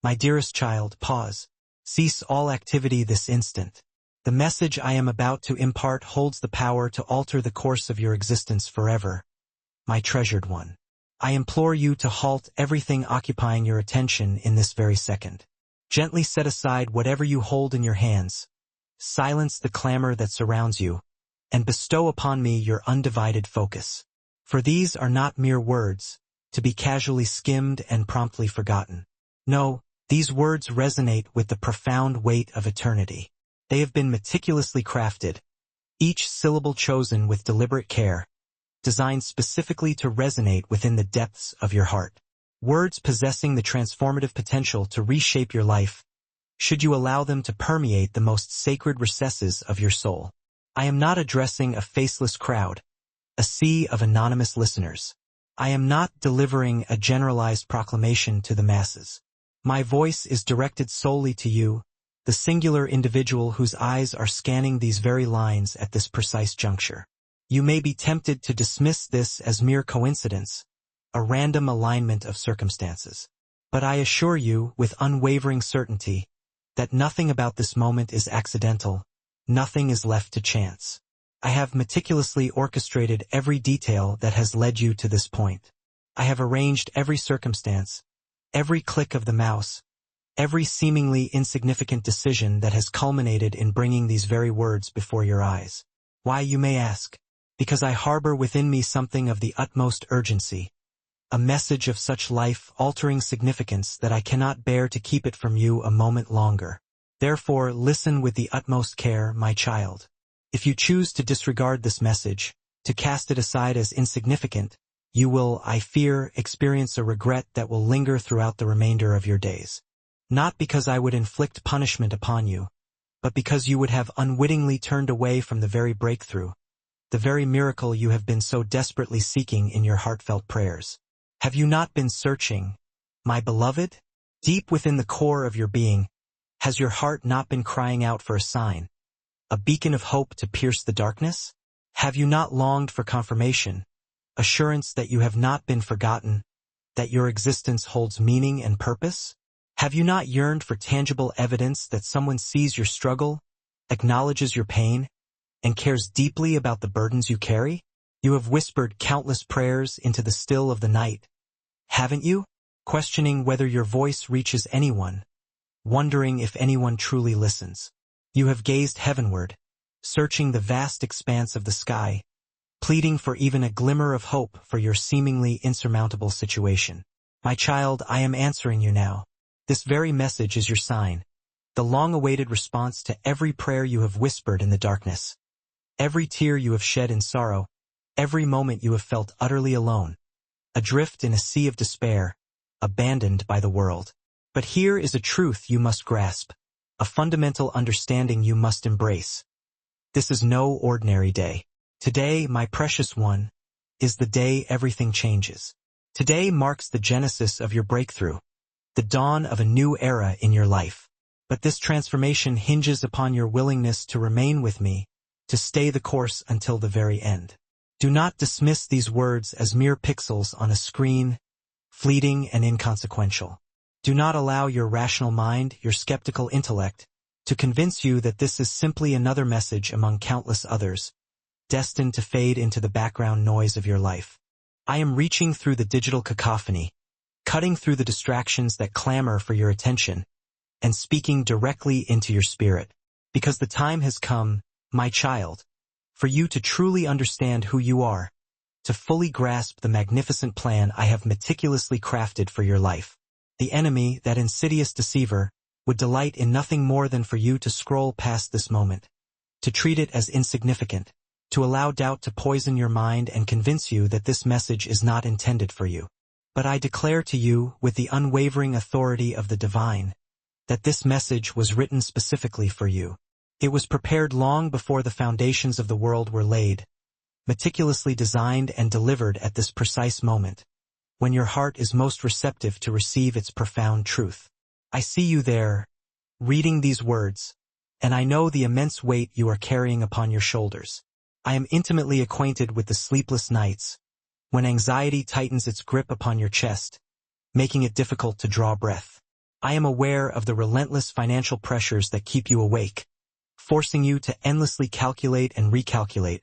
My dearest child, pause. Cease all activity this instant. The message I am about to impart holds the power to alter the course of your existence forever. My treasured one. I implore you to halt everything occupying your attention in this very second. Gently set aside whatever you hold in your hands. Silence the clamor that surrounds you, and bestow upon me your undivided focus. For these are not mere words, to be casually skimmed and promptly forgotten. No, these words resonate with the profound weight of eternity. They have been meticulously crafted, each syllable chosen with deliberate care, designed specifically to resonate within the depths of your heart. Words possessing the transformative potential to reshape your life, should you allow them to permeate the most sacred recesses of your soul. I am not addressing a faceless crowd, a sea of anonymous listeners. I am not delivering a generalized proclamation to the masses. My voice is directed solely to you, the singular individual whose eyes are scanning these very lines at this precise juncture. You may be tempted to dismiss this as mere coincidence, a random alignment of circumstances. But I assure you, with unwavering certainty, that nothing about this moment is accidental, nothing is left to chance. I have meticulously orchestrated every detail that has led you to this point. I have arranged every circumstance, every click of the mouse, every seemingly insignificant decision that has culminated in bringing these very words before your eyes. Why, you may ask? Because I harbor within me something of the utmost urgency, a message of such life-altering significance that I cannot bear to keep it from you a moment longer. Therefore, listen with the utmost care, my child. If you choose to disregard this message, to cast it aside as insignificant, you will, I fear, experience a regret that will linger throughout the remainder of your days. Not because I would inflict punishment upon you, but because you would have unwittingly turned away from the very breakthrough, the very miracle you have been so desperately seeking in your heartfelt prayers. Have you not been searching, my beloved? Deep within the core of your being, has your heart not been crying out for a sign, a beacon of hope to pierce the darkness? Have you not longed for confirmation, assurance that you have not been forgotten, that your existence holds meaning and purpose? Have you not yearned for tangible evidence that someone sees your struggle, acknowledges your pain, and cares deeply about the burdens you carry? You have whispered countless prayers into the still of the night, haven't you? Questioning whether your voice reaches anyone, wondering if anyone truly listens. You have gazed heavenward, searching the vast expanse of the sky, pleading for even a glimmer of hope for your seemingly insurmountable situation. My child, I am answering you now. This very message is your sign, the long-awaited response to every prayer you have whispered in the darkness, every tear you have shed in sorrow, every moment you have felt utterly alone, adrift in a sea of despair, abandoned by the world. But here is a truth you must grasp, a fundamental understanding you must embrace. This is no ordinary day. Today, my precious one, is the day everything changes. Today marks the genesis of your breakthrough, the dawn of a new era in your life. But this transformation hinges upon your willingness to remain with me, to stay the course until the very end. Do not dismiss these words as mere pixels on a screen, fleeting and inconsequential. Do not allow your rational mind, your skeptical intellect, to convince you that this is simply another message among countless others, destined to fade into the background noise of your life. I am reaching through the digital cacophony, cutting through the distractions that clamor for your attention, and speaking directly into your spirit, because the time has come, my child, for you to truly understand who you are, to fully grasp the magnificent plan I have meticulously crafted for your life. The enemy, that insidious deceiver, would delight in nothing more than for you to scroll past this moment, to treat it as insignificant, to allow doubt to poison your mind and convince you that this message is not intended for you. But I declare to you, with the unwavering authority of the divine, that this message was written specifically for you. It was prepared long before the foundations of the world were laid, meticulously designed and delivered at this precise moment, when your heart is most receptive to receive its profound truth. I see you there, reading these words, and I know the immense weight you are carrying upon your shoulders. I am intimately acquainted with the sleepless nights, when anxiety tightens its grip upon your chest, making it difficult to draw breath. I am aware of the relentless financial pressures that keep you awake, forcing you to endlessly calculate and recalculate,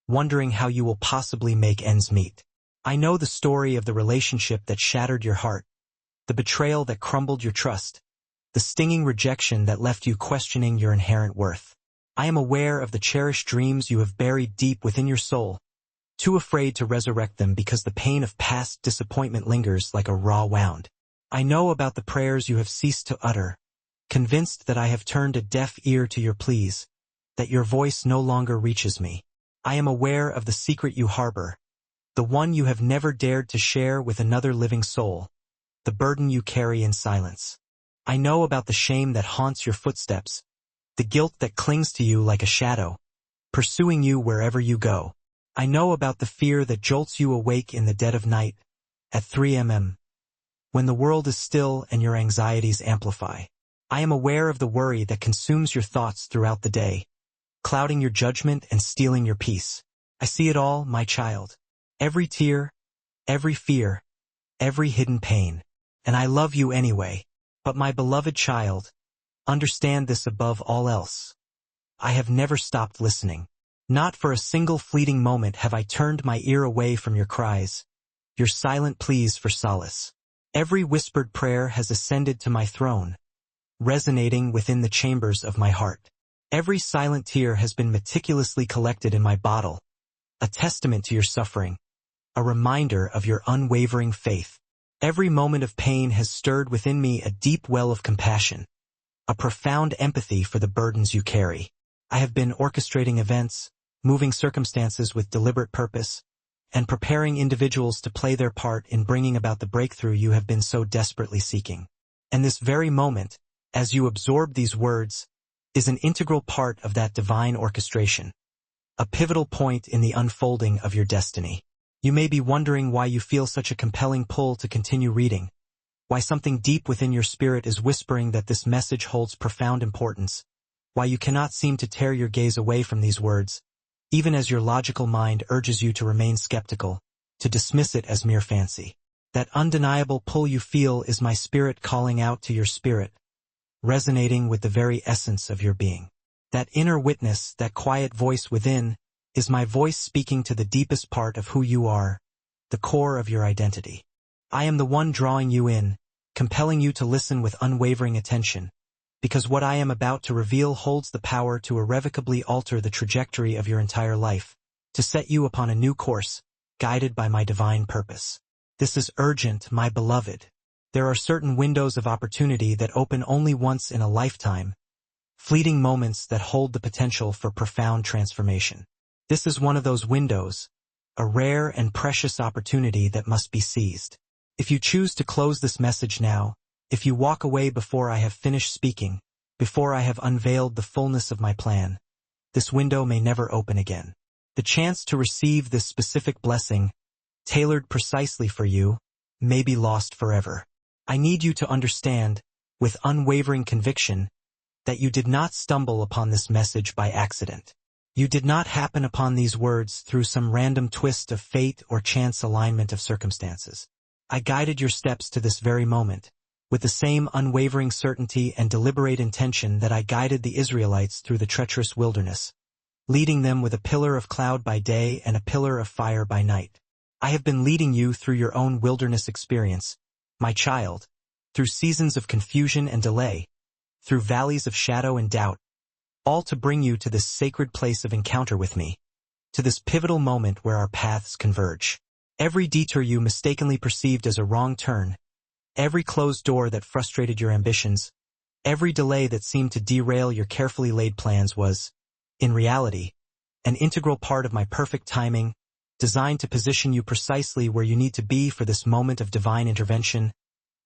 wondering how you will possibly make ends meet. I know the story of the relationship that shattered your heart, the betrayal that crumbled your trust, the stinging rejection that left you questioning your inherent worth. I am aware of the cherished dreams you have buried deep within your soul, too afraid to resurrect them because the pain of past disappointment lingers like a raw wound. I know about the prayers you have ceased to utter, convinced that I have turned a deaf ear to your pleas, that your voice no longer reaches me. I am aware of the secret you harbor, the one you have never dared to share with another living soul, the burden you carry in silence. I know about the shame that haunts your footsteps, the guilt that clings to you like a shadow, pursuing you wherever you go. I know about the fear that jolts you awake in the dead of night, at 3 a.m., when the world is still and your anxieties amplify. I am aware of the worry that consumes your thoughts throughout the day, clouding your judgment and stealing your peace. I see it all, my child. Every tear, every fear, every hidden pain. And I love you anyway. But my beloved child, understand this above all else. I have never stopped listening. Not for a single fleeting moment have I turned my ear away from your cries, your silent pleas for solace. Every whispered prayer has ascended to my throne, resonating within the chambers of my heart. Every silent tear has been meticulously collected in my bottle, a testament to your suffering, a reminder of your unwavering faith. Every moment of pain has stirred within me a deep well of compassion, a profound empathy for the burdens you carry. I have been orchestrating events, moving circumstances with deliberate purpose, and preparing individuals to play their part in bringing about the breakthrough you have been so desperately seeking. And this very moment, as you absorb these words, is an integral part of that divine orchestration, a pivotal point in the unfolding of your destiny. You may be wondering why you feel such a compelling pull to continue reading, why something deep within your spirit is whispering that this message holds profound importance, why you cannot seem to tear your gaze away from these words, even as your logical mind urges you to remain skeptical, to dismiss it as mere fancy. That undeniable pull you feel is my spirit calling out to your spirit, resonating with the very essence of your being. That inner witness, that quiet voice within, is my voice speaking to the deepest part of who you are, the core of your identity. I am the one drawing you in, compelling you to listen with unwavering attention, because what I am about to reveal holds the power to irrevocably alter the trajectory of your entire life, to set you upon a new course, guided by my divine purpose. This is urgent, my beloved. There are certain windows of opportunity that open only once in a lifetime, fleeting moments that hold the potential for profound transformation. This is one of those windows, a rare and precious opportunity that must be seized. If you choose to close this message now, if you walk away before I have finished speaking, before I have unveiled the fullness of my plan, this window may never open again. The chance to receive this specific blessing, tailored precisely for you, may be lost forever. I need you to understand, with unwavering conviction, that you did not stumble upon this message by accident. You did not happen upon these words through some random twist of fate or chance alignment of circumstances. I guided your steps to this very moment, with the same unwavering certainty and deliberate intention that I guided the Israelites through the treacherous wilderness, leading them with a pillar of cloud by day and a pillar of fire by night. I have been leading you through your own wilderness experience, my child, through seasons of confusion and delay, through valleys of shadow and doubt, all to bring you to this sacred place of encounter with me, to this pivotal moment where our paths converge. Every detour you mistakenly perceived as a wrong turn, every closed door that frustrated your ambitions, every delay that seemed to derail your carefully laid plans was, in reality, an integral part of my perfect timing, designed to position you precisely where you need to be for this moment of divine intervention,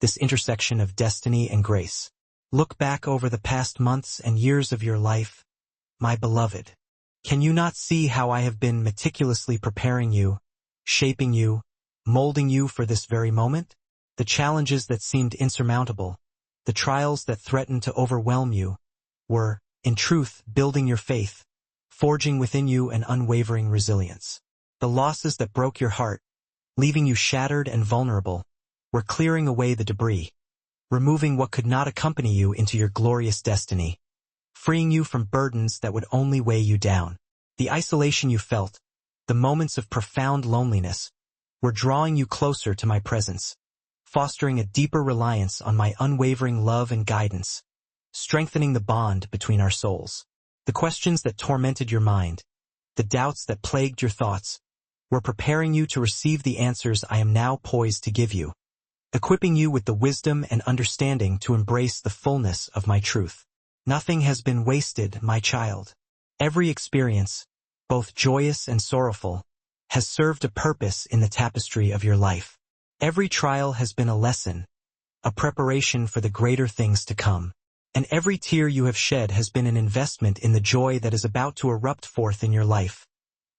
this intersection of destiny and grace. Look back over the past months and years of your life, my beloved. Can you not see how I have been meticulously preparing you, shaping you, molding you for this very moment? The challenges that seemed insurmountable, the trials that threatened to overwhelm you, were, in truth, building your faith, forging within you an unwavering resilience. The losses that broke your heart, leaving you shattered and vulnerable, were clearing away the debris, removing what could not accompany you into your glorious destiny, freeing you from burdens that would only weigh you down. The isolation you felt, the moments of profound loneliness, were drawing you closer to my presence, fostering a deeper reliance on my unwavering love and guidance, strengthening the bond between our souls. The questions that tormented your mind, the doubts that plagued your thoughts, were preparing you to receive the answers I am now poised to give you, equipping you with the wisdom and understanding to embrace the fullness of my truth. Nothing has been wasted, my child. Every experience, both joyous and sorrowful, has served a purpose in the tapestry of your life. Every trial has been a lesson, a preparation for the greater things to come. And every tear you have shed has been an investment in the joy that is about to erupt forth in your life,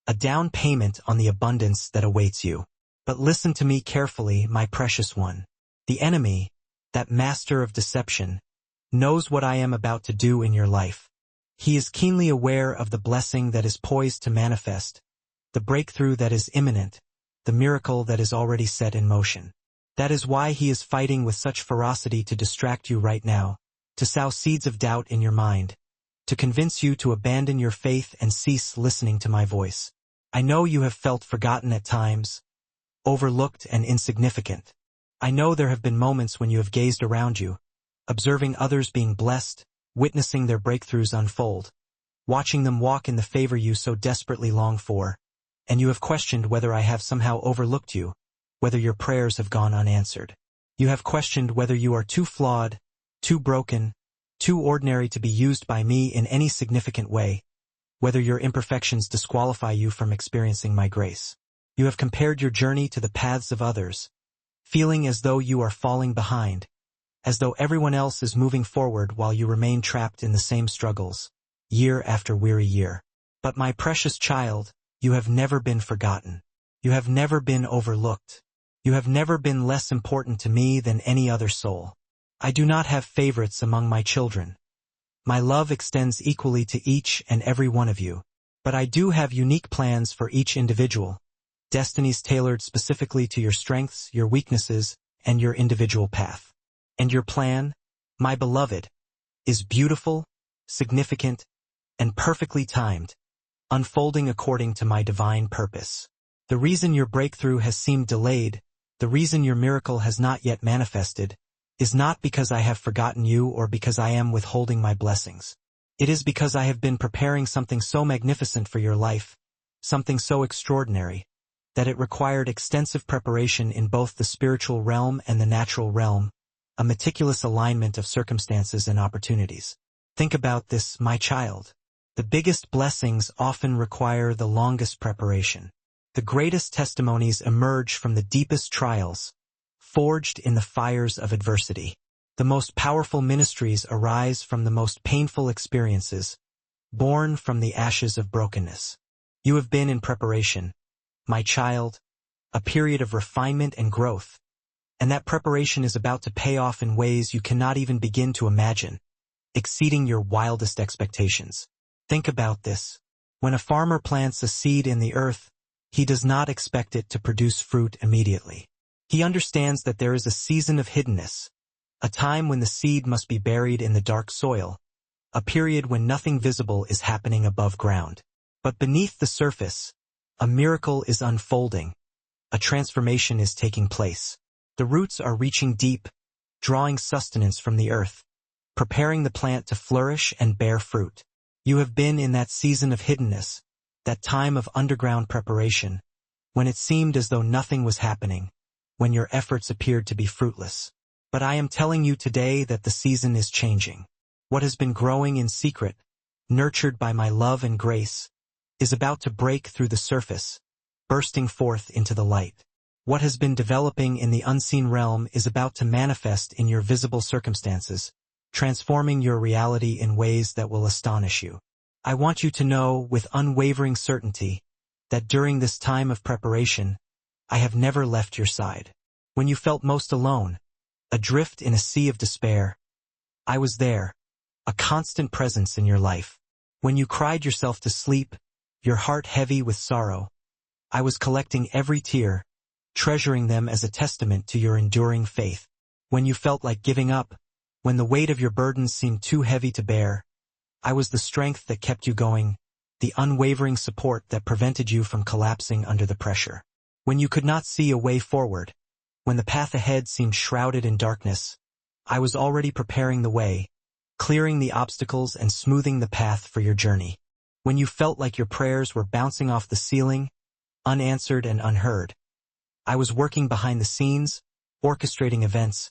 a down payment on the abundance that awaits you. But listen to me carefully, my precious one. The enemy, that master of deception, knows what I am about to do in your life. He is keenly aware of the blessing that is poised to manifest, the breakthrough that is imminent, the miracle that is already set in motion. That is why he is fighting with such ferocity to distract you right now, to sow seeds of doubt in your mind, to convince you to abandon your faith and cease listening to my voice. I know you have felt forgotten at times, overlooked and insignificant. I know there have been moments when you have gazed around you, observing others being blessed, witnessing their breakthroughs unfold, watching them walk in the favor you so desperately long for, and you have questioned whether I have somehow overlooked you, whether your prayers have gone unanswered. You have questioned whether you are too flawed, too broken, too ordinary to be used by me in any significant way, whether your imperfections disqualify you from experiencing my grace. You have compared your journey to the paths of others, feeling as though you are falling behind, as though everyone else is moving forward while you remain trapped in the same struggles, year after weary year. But my precious child, you have never been forgotten. You have never been overlooked. You have never been less important to me than any other soul. I do not have favorites among my children. My love extends equally to each and every one of you. But I do have unique plans for each individual, destinies tailored specifically to your strengths, your weaknesses, and your individual path. And your plan, my beloved, is beautiful, significant, and perfectly timed, unfolding according to my divine purpose. The reason your breakthrough has seemed delayed, the reason your miracle has not yet manifested, is not because I have forgotten you or because I am withholding my blessings. It is because I have been preparing something so magnificent for your life, something so extraordinary, that it required extensive preparation in both the spiritual realm and the natural realm, a meticulous alignment of circumstances and opportunities. Think about this, my child. The biggest blessings often require the longest preparation. The greatest testimonies emerge from the deepest trials, forged in the fires of adversity. The most powerful ministries arise from the most painful experiences, born from the ashes of brokenness. You have been in preparation, my child, a period of refinement and growth, and that preparation is about to pay off in ways you cannot even begin to imagine, exceeding your wildest expectations. Think about this. When a farmer plants a seed in the earth, he does not expect it to produce fruit immediately. He understands that there is a season of hiddenness, a time when the seed must be buried in the dark soil, a period when nothing visible is happening above ground. But beneath the surface, a miracle is unfolding, a transformation is taking place. The roots are reaching deep, drawing sustenance from the earth, preparing the plant to flourish and bear fruit. You have been in that season of hiddenness, that time of underground preparation, when it seemed as though nothing was happening, when your efforts appeared to be fruitless. But I am telling you today that the season is changing. What has been growing in secret, nurtured by my love and grace, is about to break through the surface, bursting forth into the light. What has been developing in the unseen realm is about to manifest in your visible circumstances, transforming your reality in ways that will astonish you. I want you to know with unwavering certainty that during this time of preparation, I have never left your side. When you felt most alone, adrift in a sea of despair, I was there, a constant presence in your life. When you cried yourself to sleep, your heart heavy with sorrow, I was collecting every tear, treasuring them as a testament to your enduring faith. When you felt like giving up, when the weight of your burdens seemed too heavy to bear, I was the strength that kept you going, the unwavering support that prevented you from collapsing under the pressure. When you could not see a way forward, when the path ahead seemed shrouded in darkness, I was already preparing the way, clearing the obstacles and smoothing the path for your journey. When you felt like your prayers were bouncing off the ceiling, unanswered and unheard, I was working behind the scenes, orchestrating events,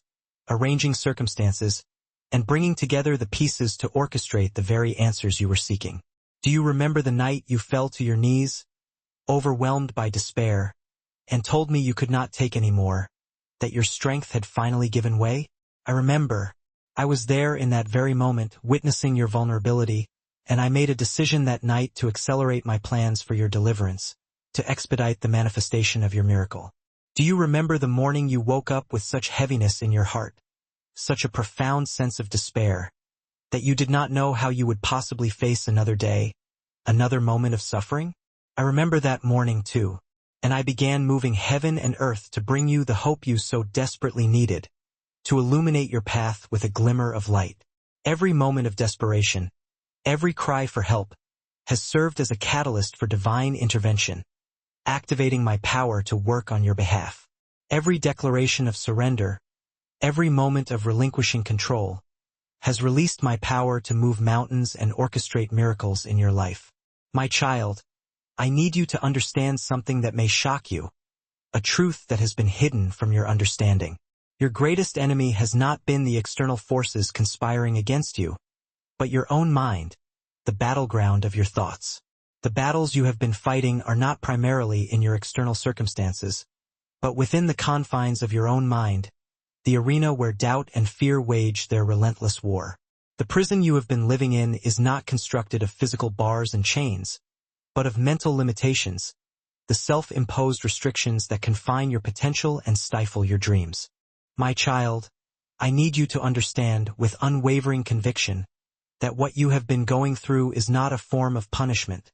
arranging circumstances, and bringing together the pieces to orchestrate the very answers you were seeking. Do you remember the night you fell to your knees, overwhelmed by despair, and told me you could not take any more, that your strength had finally given way? I remember. I was there in that very moment, witnessing your vulnerability, and I made a decision that night to accelerate my plans for your deliverance, to expedite the manifestation of your miracle. Do you remember the morning you woke up with such heaviness in your heart, such a profound sense of despair, that you did not know how you would possibly face another day, another moment of suffering? I remember that morning too, and I began moving heaven and earth to bring you the hope you so desperately needed, to illuminate your path with a glimmer of light. Every moment of desperation, every cry for help, has served as a catalyst for divine intervention, activating my power to work on your behalf. Every declaration of surrender, every moment of relinquishing control, has released my power to move mountains and orchestrate miracles in your life. My child, I need you to understand something that may shock you, a truth that has been hidden from your understanding. Your greatest enemy has not been the external forces conspiring against you, but your own mind, the battleground of your thoughts. The battles you have been fighting are not primarily in your external circumstances, but within the confines of your own mind, the arena where doubt and fear wage their relentless war. The prison you have been living in is not constructed of physical bars and chains, but of mental limitations, the self-imposed restrictions that confine your potential and stifle your dreams. My child, I need you to understand with unwavering conviction that what you have been going through is not a form of punishment,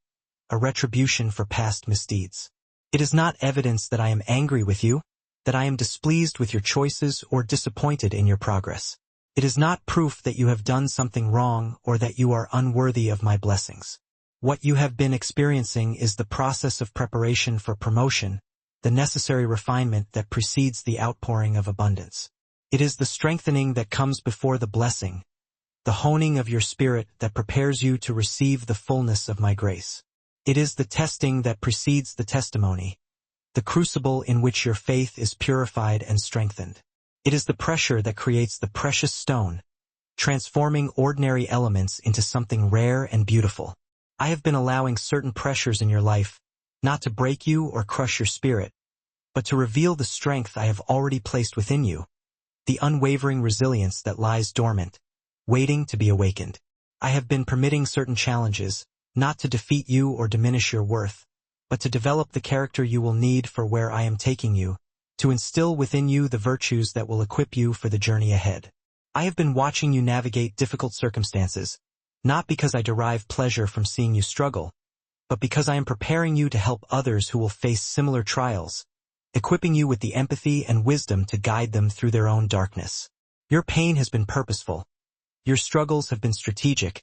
a retribution for past misdeeds. It is not evidence that I am angry with you, that I am displeased with your choices or disappointed in your progress. It is not proof that you have done something wrong or that you are unworthy of my blessings. What you have been experiencing is the process of preparation for promotion, the necessary refinement that precedes the outpouring of abundance. It is the strengthening that comes before the blessing, the honing of your spirit that prepares you to receive the fullness of my grace. It is the testing that precedes the testimony, the crucible in which your faith is purified and strengthened. It is the pressure that creates the precious stone, transforming ordinary elements into something rare and beautiful. I have been allowing certain pressures in your life, not to break you or crush your spirit, but to reveal the strength I have already placed within you, the unwavering resilience that lies dormant, waiting to be awakened. I have been permitting certain challenges, not to defeat you or diminish your worth, but to develop the character you will need for where I am taking you, to instill within you the virtues that will equip you for the journey ahead. I have been watching you navigate difficult circumstances, not because I derive pleasure from seeing you struggle, but because I am preparing you to help others who will face similar trials, equipping you with the empathy and wisdom to guide them through their own darkness. Your pain has been purposeful, your struggles have been strategic,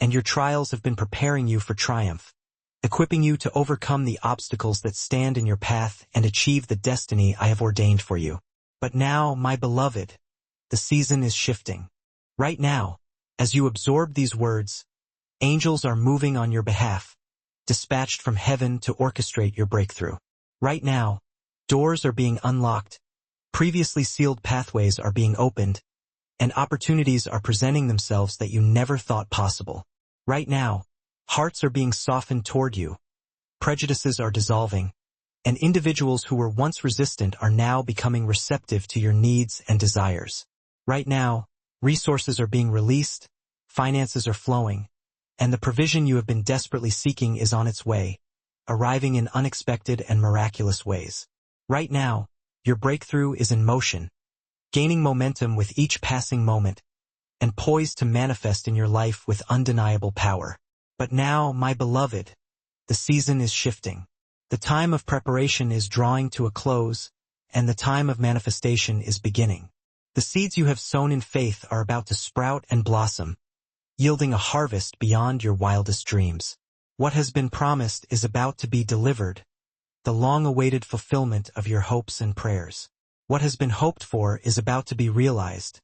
and your trials have been preparing you for triumph, equipping you to overcome the obstacles that stand in your path and achieve the destiny I have ordained for you. But now, my beloved, the season is shifting. Right now, as you absorb these words, angels are moving on your behalf, dispatched from heaven to orchestrate your breakthrough. Right now, doors are being unlocked, previously sealed pathways are being opened, and opportunities are presenting themselves that you never thought possible. Right now, hearts are being softened toward you, prejudices are dissolving, and individuals who were once resistant are now becoming receptive to your needs and desires. Right now, resources are being released, finances are flowing, and the provision you have been desperately seeking is on its way, arriving in unexpected and miraculous ways. Right now, your breakthrough is in motion, gaining momentum with each passing moment, and poised to manifest in your life with undeniable power. But now, my beloved, the season is shifting. The time of preparation is drawing to a close, and the time of manifestation is beginning. The seeds you have sown in faith are about to sprout and blossom, yielding a harvest beyond your wildest dreams. What has been promised is about to be delivered, the long-awaited fulfillment of your hopes and prayers. What has been hoped for is about to be realized,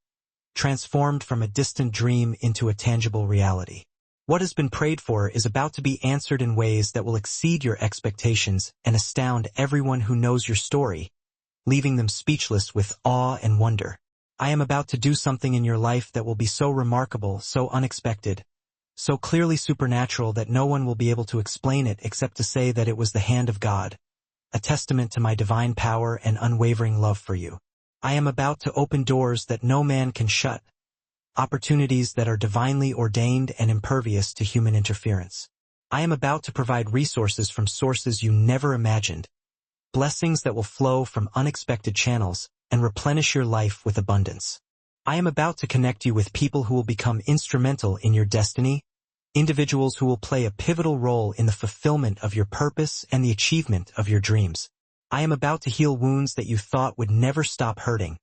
transformed from a distant dream into a tangible reality. What has been prayed for is about to be answered in ways that will exceed your expectations and astound everyone who knows your story, leaving them speechless with awe and wonder. I am about to do something in your life that will be so remarkable, so unexpected, so clearly supernatural that no one will be able to explain it except to say that it was the hand of God, a testament to my divine power and unwavering love for you. I am about to open doors that no man can shut, opportunities that are divinely ordained and impervious to human interference. I am about to provide resources from sources you never imagined, blessings that will flow from unexpected channels and replenish your life with abundance. I am about to connect you with people who will become instrumental in your destiny, individuals who will play a pivotal role in the fulfillment of your purpose and the achievement of your dreams. I am about to heal wounds that you thought would never stop hurting.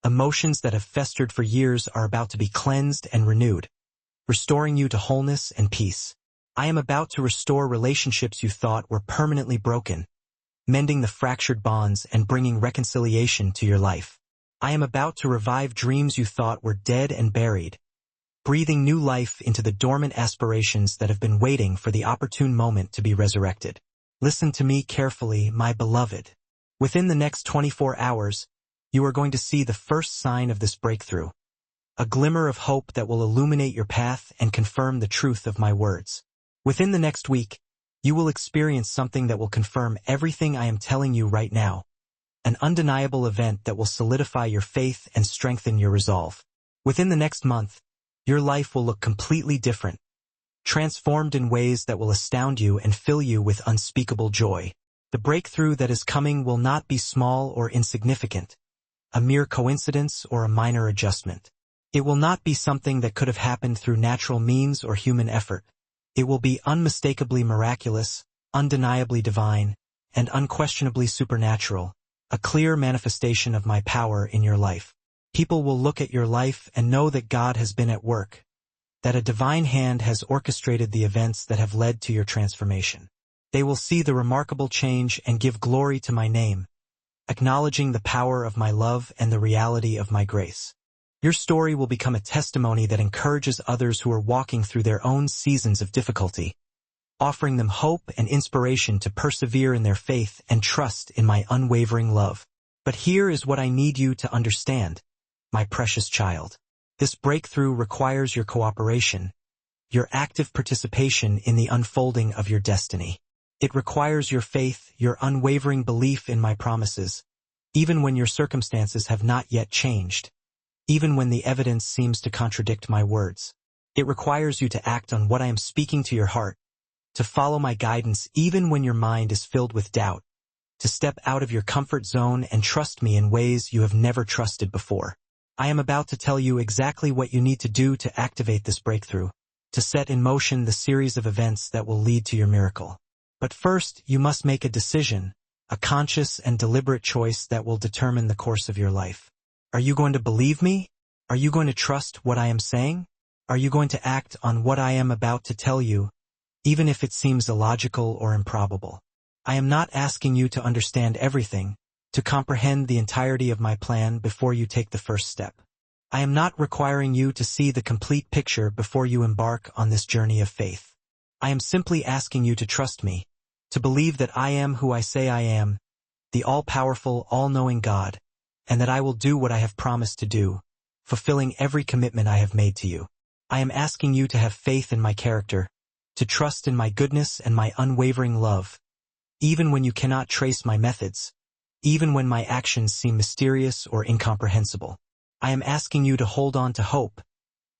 Emotions that have festered for years are about to be cleansed and renewed, restoring you to wholeness and peace. I am about to restore relationships you thought were permanently broken, mending the fractured bonds and bringing reconciliation to your life. I am about to revive dreams you thought were dead and buried, breathing new life into the dormant aspirations that have been waiting for the opportune moment to be resurrected. Listen to me carefully, my beloved. Within the next 24 hours, you are going to see the first sign of this breakthrough, a glimmer of hope that will illuminate your path and confirm the truth of my words. Within the next week, you will experience something that will confirm everything I am telling you right now, an undeniable event that will solidify your faith and strengthen your resolve. Within the next month, your life will look completely different, transformed in ways that will astound you and fill you with unspeakable joy. The breakthrough that is coming will not be small or insignificant, a mere coincidence or a minor adjustment. It will not be something that could have happened through natural means or human effort. It will be unmistakably miraculous, undeniably divine, and unquestionably supernatural, a clear manifestation of my power in your life. People will look at your life and know that God has been at work, that a divine hand has orchestrated the events that have led to your transformation. They will see the remarkable change and give glory to my name, acknowledging the power of my love and the reality of my grace. Your story will become a testimony that encourages others who are walking through their own seasons of difficulty, offering them hope and inspiration to persevere in their faith and trust in my unwavering love. But here is what I need you to understand, my precious child. This breakthrough requires your cooperation, your active participation in the unfolding of your destiny. It requires your faith, your unwavering belief in my promises, even when your circumstances have not yet changed, even when the evidence seems to contradict my words. It requires you to act on what I am speaking to your heart, to follow my guidance even when your mind is filled with doubt, to step out of your comfort zone and trust me in ways you have never trusted before. I am about to tell you exactly what you need to do to activate this breakthrough, to set in motion the series of events that will lead to your miracle. But first, you must make a decision, a conscious and deliberate choice that will determine the course of your life. Are you going to believe me? Are you going to trust what I am saying? Are you going to act on what I am about to tell you, even if it seems illogical or improbable? I am not asking you to understand everything, to comprehend the entirety of my plan before you take the first step. I am not requiring you to see the complete picture before you embark on this journey of faith. I am simply asking you to trust me, to believe that I am who I say I am, the all-powerful, all-knowing God, and that I will do what I have promised to do, fulfilling every commitment I have made to you. I am asking you to have faith in my character, to trust in my goodness and my unwavering love, even when you cannot trace my methods, even when my actions seem mysterious or incomprehensible. I am asking you to hold on to hope,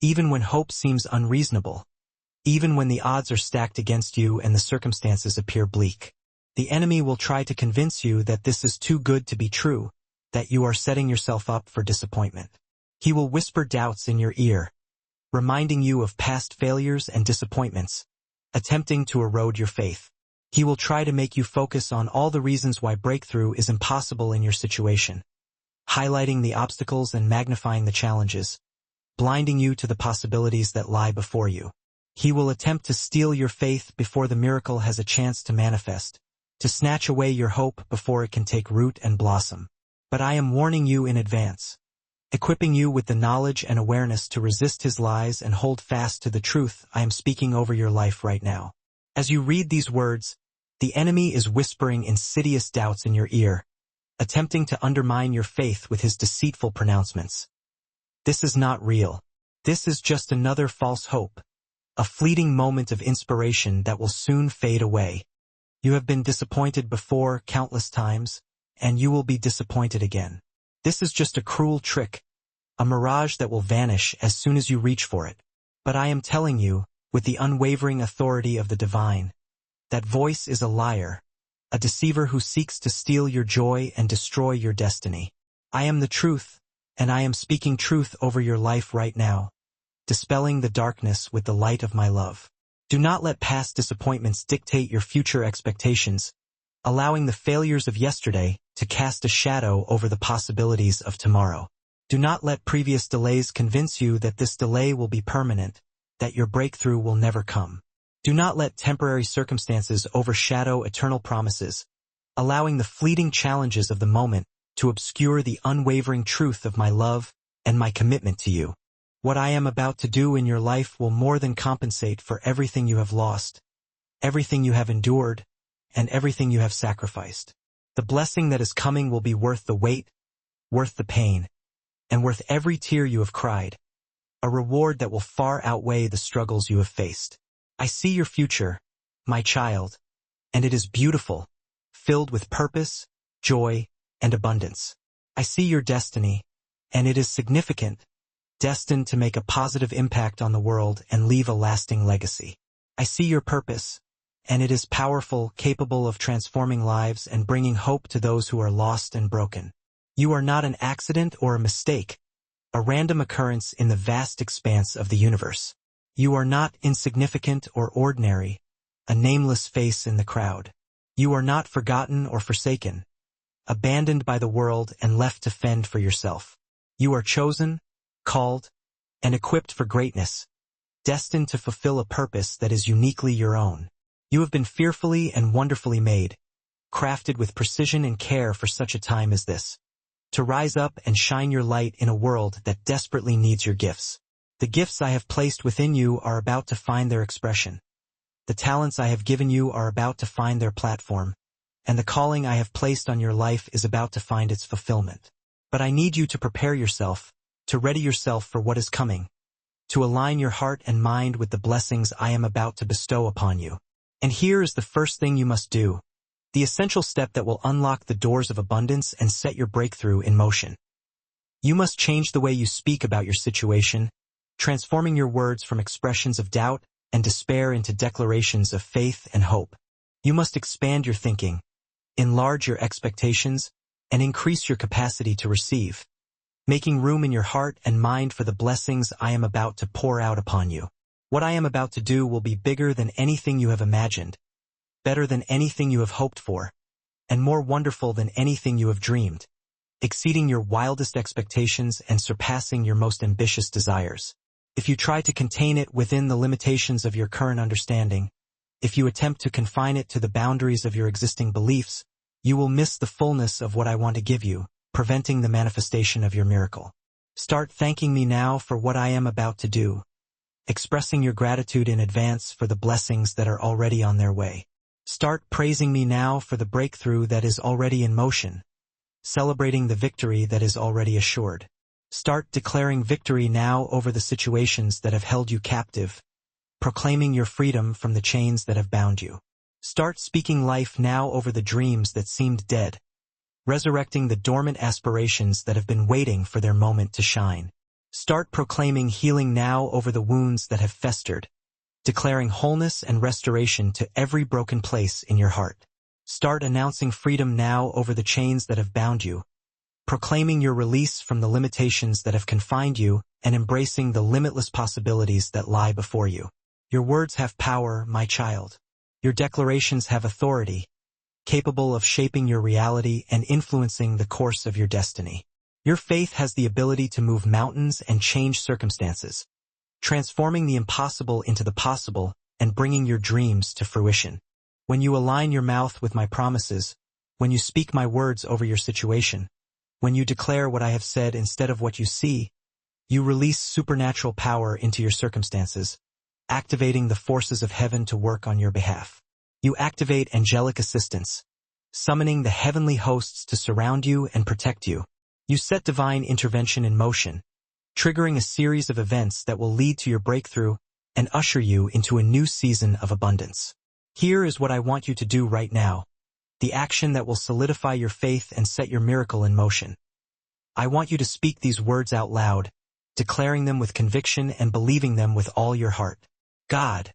even when hope seems unreasonable, even when the odds are stacked against you and the circumstances appear bleak. The enemy will try to convince you that this is too good to be true, that you are setting yourself up for disappointment. He will whisper doubts in your ear, reminding you of past failures and disappointments, attempting to erode your faith. He will try to make you focus on all the reasons why breakthrough is impossible in your situation, highlighting the obstacles and magnifying the challenges, blinding you to the possibilities that lie before you. He will attempt to steal your faith before the miracle has a chance to manifest, to snatch away your hope before it can take root and blossom. But I am warning you in advance, equipping you with the knowledge and awareness to resist his lies and hold fast to the truth I am speaking over your life right now. As you read these words, the enemy is whispering insidious doubts in your ear, attempting to undermine your faith with his deceitful pronouncements. This is not real. This is just another false hope, a fleeting moment of inspiration that will soon fade away. You have been disappointed before countless times, and you will be disappointed again. This is just a cruel trick, a mirage that will vanish as soon as you reach for it. But I am telling you, with the unwavering authority of the divine, that voice is a liar, a deceiver who seeks to steal your joy and destroy your destiny. I am the truth, and I am speaking truth over your life right now, dispelling the darkness with the light of my love. Do not let past disappointments dictate your future expectations, allowing the failures of yesterday to cast a shadow over the possibilities of tomorrow. Do not let previous delays convince you that this delay will be permanent, that your breakthrough will never come. Do not let temporary circumstances overshadow eternal promises, allowing the fleeting challenges of the moment to obscure the unwavering truth of my love and my commitment to you. What I am about to do in your life will more than compensate for everything you have lost, everything you have endured, and everything you have sacrificed. The blessing that is coming will be worth the wait, worth the pain, and worth every tear you have cried, a reward that will far outweigh the struggles you have faced. I see your future, my child, and it is beautiful, filled with purpose, joy, and abundance. I see your destiny, and it is significant, destined to make a positive impact on the world and leave a lasting legacy. I see your purpose, and it is powerful, capable of transforming lives and bringing hope to those who are lost and broken. You are not an accident or a mistake, a random occurrence in the vast expanse of the universe. You are not insignificant or ordinary, a nameless face in the crowd. You are not forgotten or forsaken, abandoned by the world and left to fend for yourself. You are chosen, called, and equipped for greatness, destined to fulfill a purpose that is uniquely your own. You have been fearfully and wonderfully made, crafted with precision and care for such a time as this, to rise up and shine your light in a world that desperately needs your gifts. The gifts I have placed within you are about to find their expression. The talents I have given you are about to find their platform, and the calling I have placed on your life is about to find its fulfillment. But I need you to prepare yourself, to ready yourself for what is coming, to align your heart and mind with the blessings I am about to bestow upon you. And here is the first thing you must do, the essential step that will unlock the doors of abundance and set your breakthrough in motion. You must change the way you speak about your situation, transforming your words from expressions of doubt and despair into declarations of faith and hope. You must expand your thinking, enlarge your expectations, and increase your capacity to receive, making room in your heart and mind for the blessings I am about to pour out upon you. What I am about to do will be bigger than anything you have imagined, better than anything you have hoped for, and more wonderful than anything you have dreamed, exceeding your wildest expectations and surpassing your most ambitious desires. If you try to contain it within the limitations of your current understanding, if you attempt to confine it to the boundaries of your existing beliefs, you will miss the fullness of what I want to give you, preventing the manifestation of your miracle. Start thanking me now for what I am about to do, expressing your gratitude in advance for the blessings that are already on their way. Start praising me now for the breakthrough that is already in motion, celebrating the victory that is already assured. Start declaring victory now over the situations that have held you captive, proclaiming your freedom from the chains that have bound you. Start speaking life now over the dreams that seemed dead, resurrecting the dormant aspirations that have been waiting for their moment to shine. Start proclaiming healing now over the wounds that have festered, declaring wholeness and restoration to every broken place in your heart. Start announcing freedom now over the chains that have bound you, proclaiming your release from the limitations that have confined you and embracing the limitless possibilities that lie before you. Your words have power, my child. Your declarations have authority, capable of shaping your reality and influencing the course of your destiny. Your faith has the ability to move mountains and change circumstances, transforming the impossible into the possible and bringing your dreams to fruition. When you align your mouth with my promises, when you speak my words over your situation, when you declare what I have said instead of what you see, you release supernatural power into your circumstances, activating the forces of heaven to work on your behalf. You activate angelic assistance, summoning the heavenly hosts to surround you and protect you. You set divine intervention in motion, triggering a series of events that will lead to your breakthrough and usher you into a new season of abundance. Here is what I want you to do right now, the action that will solidify your faith and set your miracle in motion. I want you to speak these words out loud, declaring them with conviction and believing them with all your heart. God,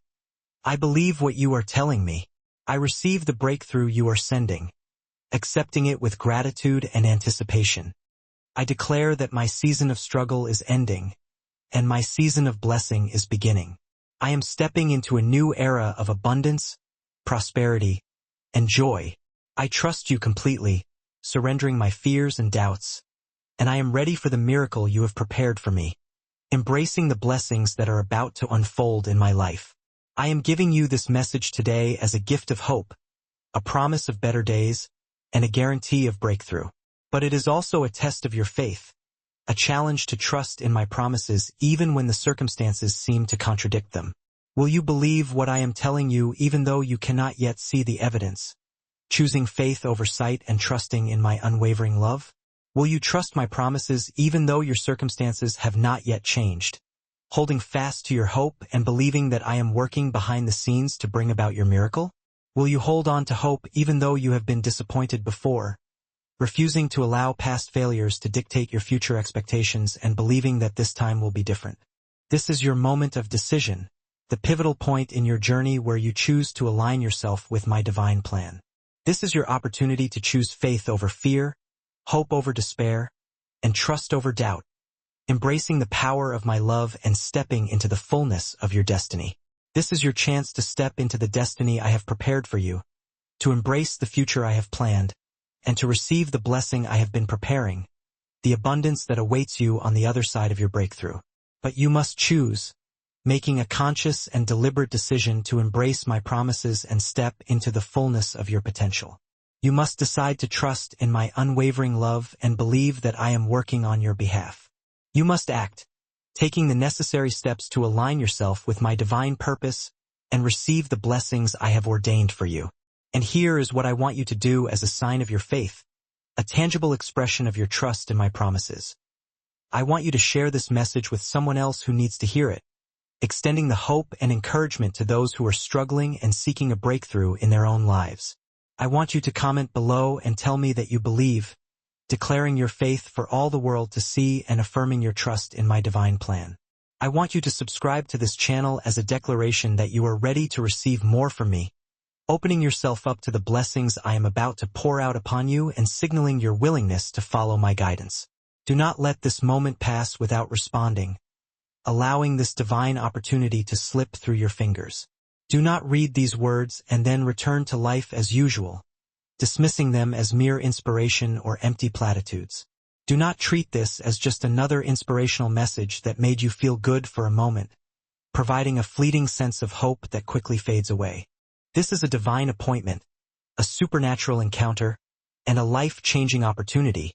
I believe what you are telling me. I receive the breakthrough you are sending, accepting it with gratitude and anticipation. I declare that my season of struggle is ending, and my season of blessing is beginning. I am stepping into a new era of abundance, prosperity, and joy. I trust you completely, surrendering my fears and doubts, and I am ready for the miracle you have prepared for me, embracing the blessings that are about to unfold in my life. I am giving you this message today as a gift of hope, a promise of better days, and a guarantee of breakthrough. But it is also a test of your faith, a challenge to trust in my promises even when the circumstances seem to contradict them. Will you believe what I am telling you even though you cannot yet see the evidence, choosing faith over sight and trusting in my unwavering love? Will you trust my promises even though your circumstances have not yet changed, holding fast to your hope and believing that I am working behind the scenes to bring about your miracle? Will you hold on to hope even though you have been disappointed before, refusing to allow past failures to dictate your future expectations and believing that this time will be different? This is your moment of decision, the pivotal point in your journey where you choose to align yourself with my divine plan. This is your opportunity to choose faith over fear, hope over despair, and trust over doubt, embracing the power of my love and stepping into the fullness of your destiny. This is your chance to step into the destiny I have prepared for you, to embrace the future I have planned, and to receive the blessing I have been preparing, the abundance that awaits you on the other side of your breakthrough. But you must choose, making a conscious and deliberate decision to embrace my promises and step into the fullness of your potential. You must decide to trust in my unwavering love and believe that I am working on your behalf. You must act, taking the necessary steps to align yourself with my divine purpose and receive the blessings I have ordained for you. And here is what I want you to do as a sign of your faith, a tangible expression of your trust in my promises. I want you to share this message with someone else who needs to hear it, extending the hope and encouragement to those who are struggling and seeking a breakthrough in their own lives. I want you to comment below and tell me that you believe, declaring your faith for all the world to see and affirming your trust in my divine plan. I want you to subscribe to this channel as a declaration that you are ready to receive more from me, opening yourself up to the blessings I am about to pour out upon you and signaling your willingness to follow my guidance. Do not let this moment pass without responding, allowing this divine opportunity to slip through your fingers. Do not read these words and then return to life as usual, dismissing them as mere inspiration or empty platitudes. Do not treat this as just another inspirational message that made you feel good for a moment, providing a fleeting sense of hope that quickly fades away. This is a divine appointment, a supernatural encounter, and a life-changing opportunity,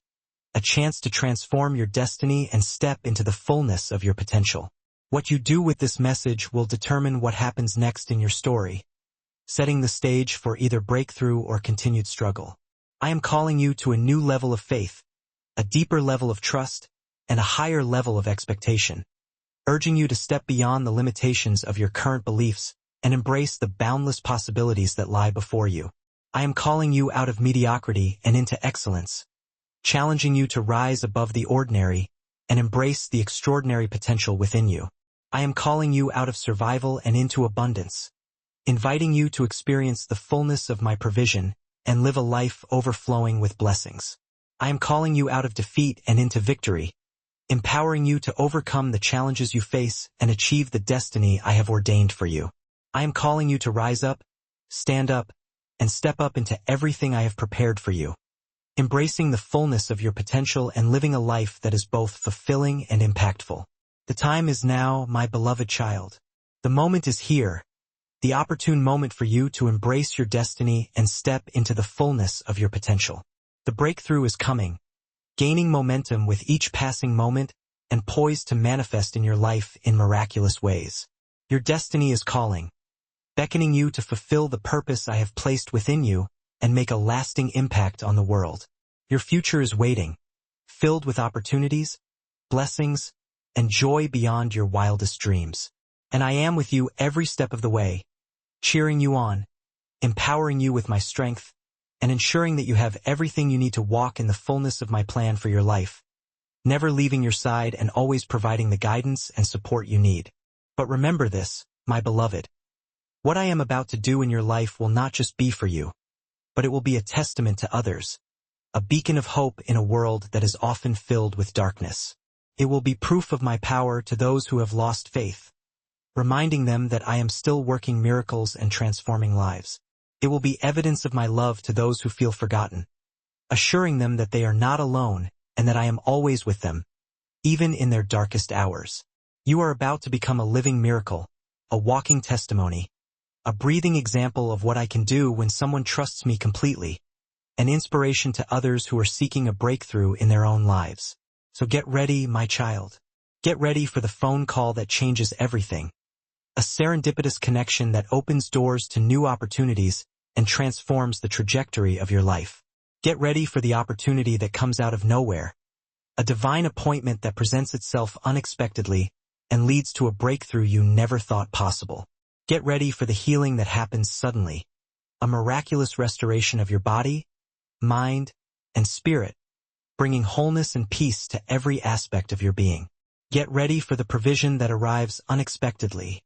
a chance to transform your destiny and step into the fullness of your potential. What you do with this message will determine what happens next in your story, setting the stage for either breakthrough or continued struggle. I am calling you to a new level of faith, a deeper level of trust, and a higher level of expectation, urging you to step beyond the limitations of your current beliefs and embrace the boundless possibilities that lie before you. I am calling you out of mediocrity and into excellence, challenging you to rise above the ordinary and embrace the extraordinary potential within you. I am calling you out of survival and into abundance, inviting you to experience the fullness of my provision and live a life overflowing with blessings. I am calling you out of defeat and into victory, empowering you to overcome the challenges you face and achieve the destiny I have ordained for you. I am calling you to rise up, stand up, and step up into everything I have prepared for you. embracing the fullness of your potential and living a life that is both fulfilling and impactful. The time is now, my beloved child. The moment is here, the opportune moment for you to embrace your destiny and step into the fullness of your potential. The breakthrough is coming, gaining momentum with each passing moment and poised to manifest in your life in miraculous ways. Your destiny is calling, beckoning you to fulfill the purpose I have placed within you and make a lasting impact on the world. Your future is waiting, filled with opportunities, blessings, and joy beyond your wildest dreams. And I am with you every step of the way, cheering you on, empowering you with my strength, and ensuring that you have everything you need to walk in the fullness of my plan for your life, never leaving your side and always providing the guidance and support you need. But remember this, my beloved. What I am about to do in your life will not just be for you, but it will be a testament to others, a beacon of hope in a world that is often filled with darkness. It will be proof of my power to those who have lost faith, reminding them that I am still working miracles and transforming lives. It will be evidence of my love to those who feel forgotten, assuring them that they are not alone and that I am always with them, even in their darkest hours. You are about to become a living miracle, a walking testimony, a breathing example of what I can do when someone trusts me completely, an inspiration to others who are seeking a breakthrough in their own lives. So get ready, my child. Get ready for the phone call that changes everything, a serendipitous connection that opens doors to new opportunities and transforms the trajectory of your life. Get ready for the opportunity that comes out of nowhere, a divine appointment that presents itself unexpectedly and leads to a breakthrough you never thought possible. Get ready for the healing that happens suddenly, a miraculous restoration of your body, mind, and spirit, bringing wholeness and peace to every aspect of your being. Get ready for the provision that arrives unexpectedly,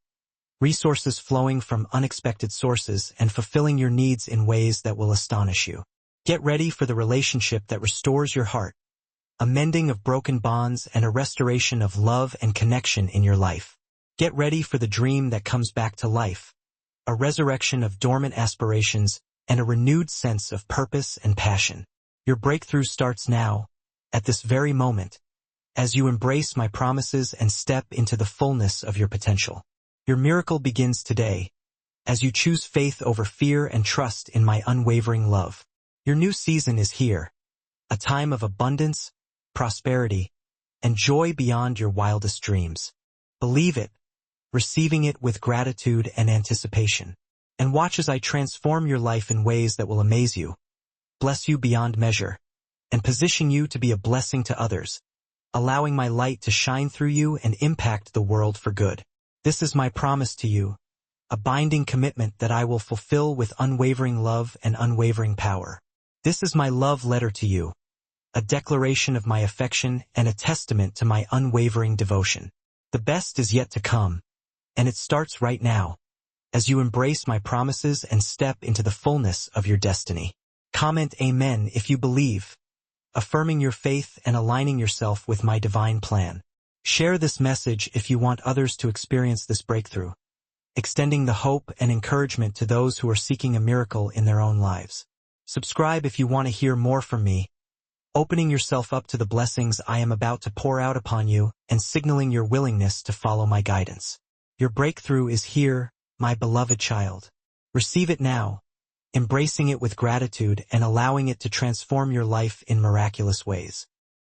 resources flowing from unexpected sources and fulfilling your needs in ways that will astonish you. Get ready for the relationship that restores your heart, a mending of broken bonds and a restoration of love and connection in your life. Get ready for the dream that comes back to life, a resurrection of dormant aspirations and a renewed sense of purpose and passion. Your breakthrough starts now, at this very moment, as you embrace my promises and step into the fullness of your potential. Your miracle begins today, as you choose faith over fear and trust in my unwavering love. Your new season is here, a time of abundance, prosperity, and joy beyond your wildest dreams. Believe it, receiving it with gratitude and anticipation. And watch as I transform your life in ways that will amaze you, bless you beyond measure, and position you to be a blessing to others, allowing my light to shine through you and impact the world for good. This is my promise to you, a binding commitment that I will fulfill with unwavering love and unwavering power. This is my love letter to you, a declaration of my affection and a testament to my unwavering devotion. The best is yet to come, and it starts right now, as you embrace my promises and step into the fullness of your destiny. Comment Amen if you believe, affirming your faith and aligning yourself with my divine plan. Share this message if you want others to experience this breakthrough, extending the hope and encouragement to those who are seeking a miracle in their own lives. Subscribe if you want to hear more from me, opening yourself up to the blessings I am about to pour out upon you and signaling your willingness to follow my guidance. Your breakthrough is here, my beloved child. Receive it now, embracing it with gratitude and allowing it to transform your life in miraculous ways.